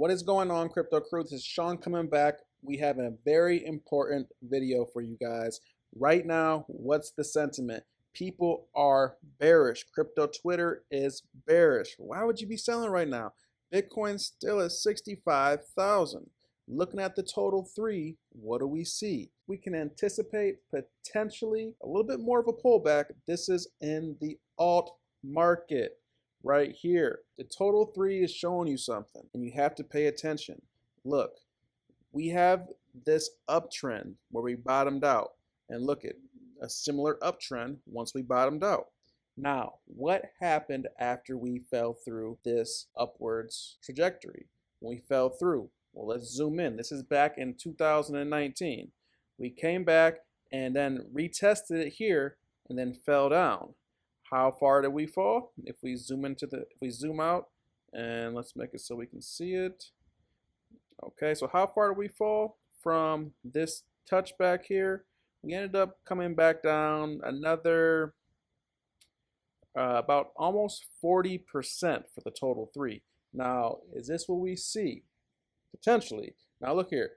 What is going on, Crypto Crew? This is Sean coming back. We have a very important video for you guys. Right now, what's the sentiment? People are bearish. Crypto Twitter is bearish. Why would you be selling right now? Bitcoin's still at 65,000. Looking at the total three, what do we see? We can anticipate potentially a little bit more of a pullback. This is in the alt market right here. The total three is showing you something, and you have to pay attention. Look, we have this uptrend where we bottomed out, and look at a similar uptrend once we bottomed out. Now, what happened after we fell through this upwards trajectory? When we fell through, well, let's zoom in. This is back in 2019. We came back and then retested it here and then fell down. How far did we fall? If we zoom out, and let's make it so we can see it. Okay, so how far did we fall from this touchback here? We ended up coming back down another about almost 40% for the total three. Now, is this what we see? Potentially. Now look here.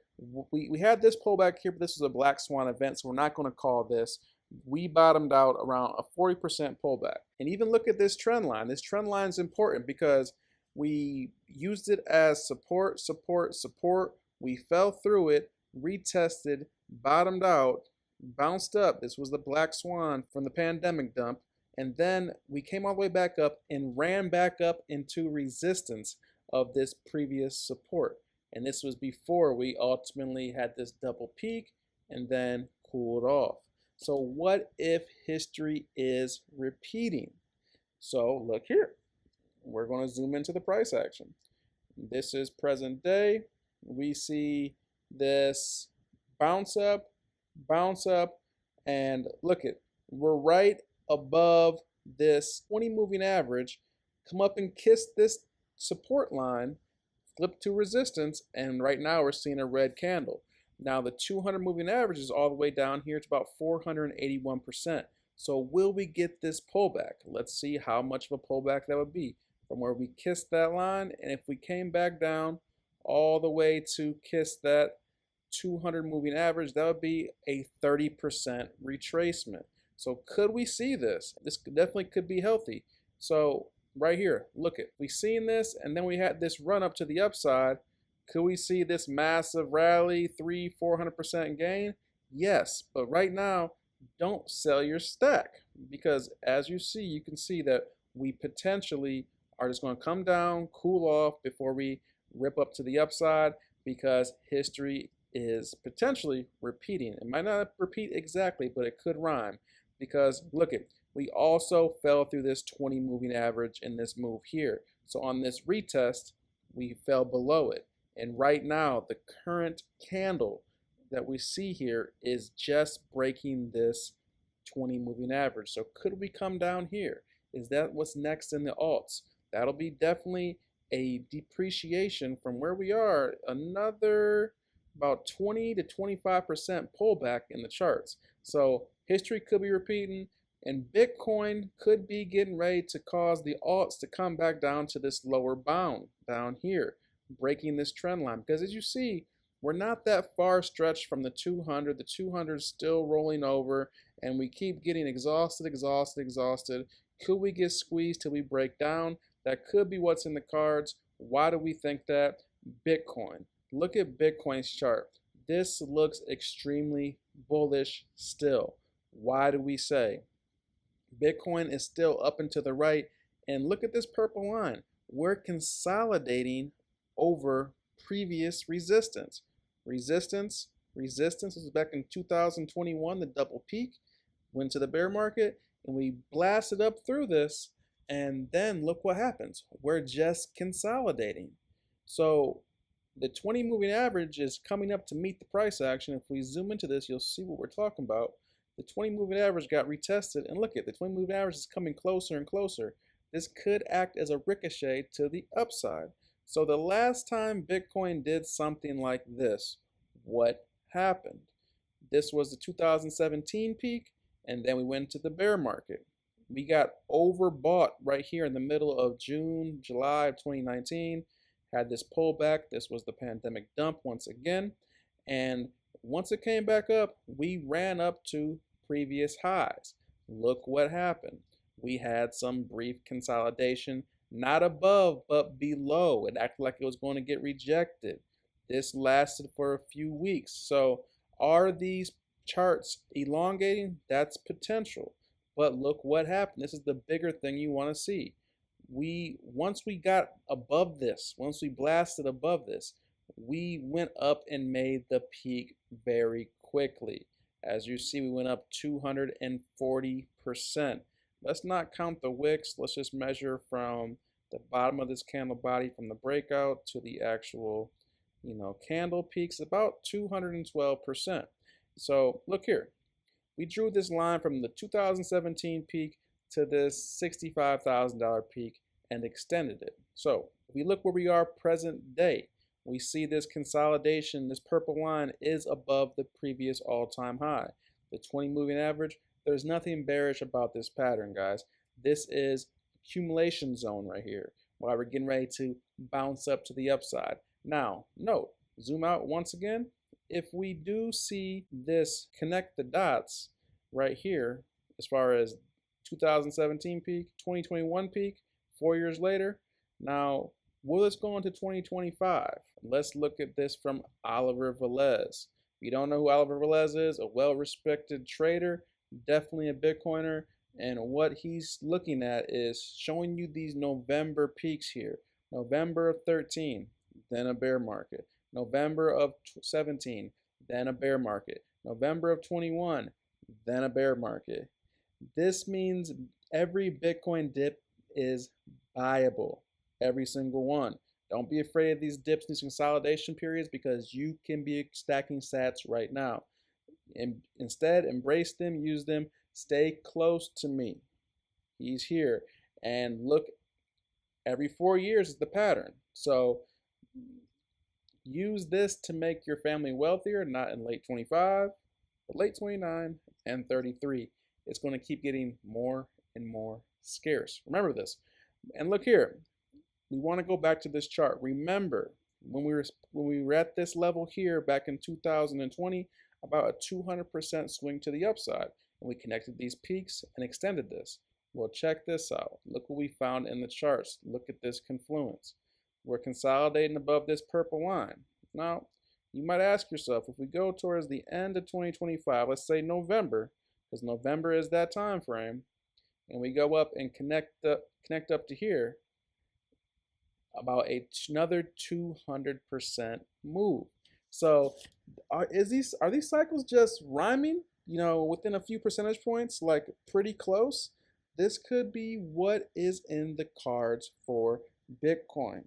We had this pullback here, but this is a black swan event, so we're not going to call this. We bottomed out around a 40% pullback. And even look at this trend line. This trend line is important because we used it as support, support, support. We fell through it, retested, bottomed out, bounced up. This was the black swan from the pandemic dump. And then we came all the way back up and ran back up into resistance of this previous support. And this was before we ultimately had this double peak and then cooled off. So what if history is repeating? So look here. We're going to zoom into the price action. This is present day. We see this bounce up, and look at, we're right above this 20 moving average, come up and kiss this support line, flip to resistance, and right now we're seeing a red candle. Now the 200 moving average is all the way down here to about 481%. So will we get this pullback? Let's see how much of a pullback that would be from where we kissed that line. And if we came back down all the way to kiss that 200 moving average, that would be a 30% retracement. So could we see this? This definitely could be healthy. So right here, look at, we seen this, and then we had this run up to the upside. Could we see this massive rally, 300-400% gain? Yes, but right now, don't sell your stack, because as you see, you can see that we potentially are just going to come down, cool off before we rip up to the upside, because history is potentially repeating. It might not repeat exactly, but it could rhyme, because look at, we also fell through this 20 moving average in this move here. So on this retest, we fell below it. And right now, the current candle that we see here is just breaking this 20 moving average. So could we come down here? Is that what's next in the alts? That'll be definitely a depreciation from where we are, another about 20 to 25% pullback in the charts. So history could be repeating, and Bitcoin could be getting ready to cause the alts to come back down to this lower bound down here, breaking this trend line. Because as you see, we're not that far stretched from the 200. The 200 is still rolling over, and we keep getting exhausted. Could we get squeezed till we break down? That could be what's in the cards. Why do we think that? Bitcoin. Look at Bitcoin's chart. This looks extremely bullish still. Why do we say? Bitcoin is still up and to the right, and look at this purple line. We're consolidating over previous resistance. Resistance was back in 2021, the double peak, went to the bear market, and we blasted up through this, and then look what happens. We're just consolidating. So the 20 moving average is coming up to meet the price action. If we zoom into this, you'll see what we're talking about. The 20 moving average got retested, and look at, the 20 moving average is coming closer and closer. This could act as a ricochet to the upside. So the last time Bitcoin did something like this, what happened? This was the 2017 peak, and then we went to the bear market. We got overbought right here in the middle of June, July of 2019, had this pullback. This was the pandemic dump once again. And once it came back up, we ran up to previous highs. Look what happened. We had some brief consolidation, not above, but below. It acted like it was going to get rejected. This lasted for a few weeks. So are these charts elongating? That's potential. But look what happened. This is the bigger thing you want to see. Once we got above this, once we blasted above this, we went up and made the peak very quickly. As you see, we went up 240%. Let's not count the wicks. Let's just measure from the bottom of this candle body, from the breakout to the actual, candle peaks, about 212%. So look here. We drew this line from the 2017 peak to this $65,000 peak and extended it. So if we look where we are present day, we see this consolidation. This purple line is above the previous all-time high. The 20 moving average, there's nothing bearish about this pattern, guys. This is accumulation zone right here, while we're getting ready to bounce up to the upside. Now, note, zoom out once again. If we do see this connect the dots right here, as far as 2017 peak, 2021 peak, 4 years later, now will this go into 2025? Let's look at this from Oliver Velez. If you don't know who Oliver Velez is, a well-respected trader, definitely a Bitcoiner, and what he's looking at is showing you these November peaks here. November of 13, then a bear market. November of 17, then a bear market. November of 21, then a bear market. This means every Bitcoin dip is buyable, every single one. Don't be afraid of these dips, these consolidation periods, because you can be stacking sats right now. And instead, embrace them, use them, stay close to me. He's here. And look, every 4 years is the pattern. So use this to make your family wealthier, not in late 25, but late 29 and 33. It's going to keep getting more and more scarce. Remember this. And look here. We want to go back to this chart. Remember, when we were at this level here back in 2020, about a 200% swing to the upside. And we connected these peaks and extended this. Well, check this out. Look what we found in the charts. Look at this confluence. We're consolidating above this purple line. Now, you might ask yourself, if we go towards the end of 2025, let's say November, because November is that time frame, and we go up and connect up to here, about another 200% move. So are these cycles just rhyming, within a few percentage points, like pretty close? This could be what is in the cards for Bitcoin.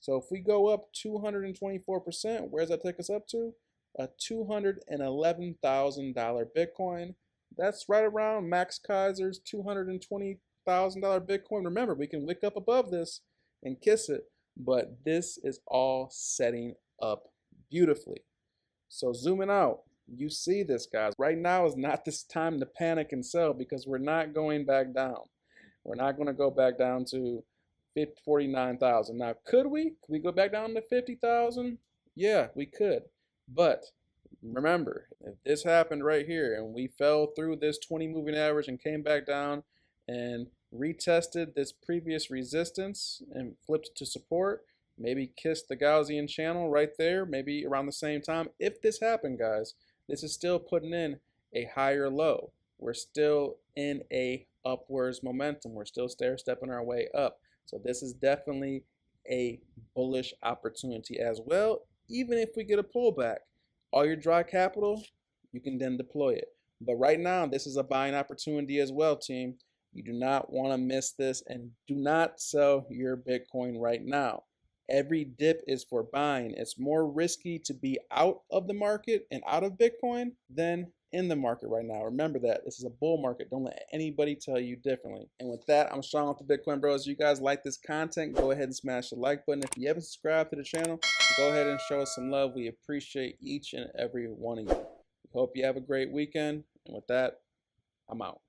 So if we go up 224%, where does that take us up to? A $211,000 Bitcoin. That's right around Max Kaiser's $220,000 Bitcoin. Remember, we can wick up above this and kiss it, but this is all setting up beautifully. So zooming out, you see this, guys. Right now is not this time to panic and sell, because we're not going back down. We're not going to go back down to 49,000. Now, could we? Could we go back down to 50,000? Yeah, we could. But remember, if this happened right here and we fell through this 20 moving average and came back down and retested this previous resistance and flipped to support, maybe kissed the Gaussian channel right there, maybe around the same time. If this happened, guys, this is still putting in a higher low. We're still in a upwards momentum. We're still stair-stepping our way up. So this is definitely a bullish opportunity as well. Even if we get a pullback, all your dry capital, you can then deploy it. But right now, this is a buying opportunity as well, team. You do not want to miss this, and do not sell your Bitcoin right now. Every dip is for buying. It's more risky to be out of the market and out of Bitcoin than in the market right now. Remember that. This is a bull market. Don't let anybody tell you differently. And with that, I'm Sean with the Bitcoin Bros. If you guys like this content, go ahead and smash the like button. If you haven't subscribed to the channel, go ahead and show us some love. We appreciate each and every one of you. We hope you have a great weekend. And with that, I'm out.